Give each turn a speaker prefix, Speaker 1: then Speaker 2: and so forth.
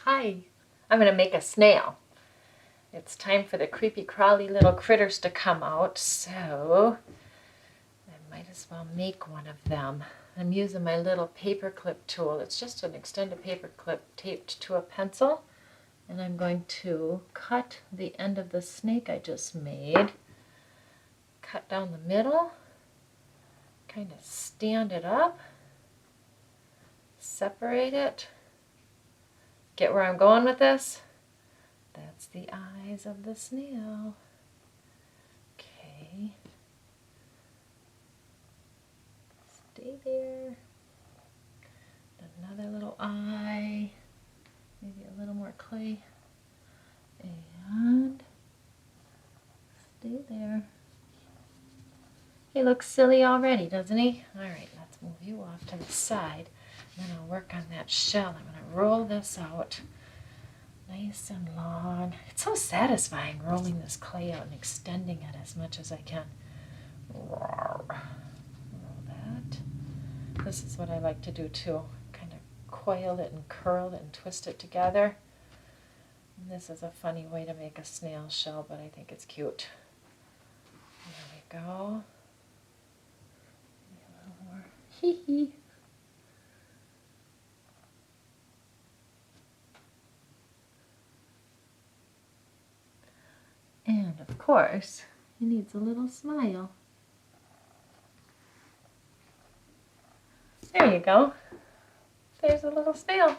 Speaker 1: Hi, I'm going to make a snail. It's time for the creepy crawly little critters to come out, so I might as well make one of them. I'm using my little paper clip tool. It's just an extended paper clip taped to a pencil, and I'm going to cut the end of the snake I just made. Cut down the middle, kind of stand it up, separate it. Get where I'm going with this? That's the eyes of the snail. Okay. Stay there. Another little eye. Maybe a little more clay. And stay there. He looks silly already, doesn't he? Alright, let's move you off to the side. And then I'll work on that shell. I'm going to roll this out nice and long. It's so satisfying rolling this clay out and extending it as much as I can. Roll that. This is what I like to do too. Kind of coil it and curl it and twist it together. And this is a funny way to make a snail shell, but I think it's cute. There we go. Maybe a little more. Hee hee. And of course, he needs a little smile. There you go. There's a little snail.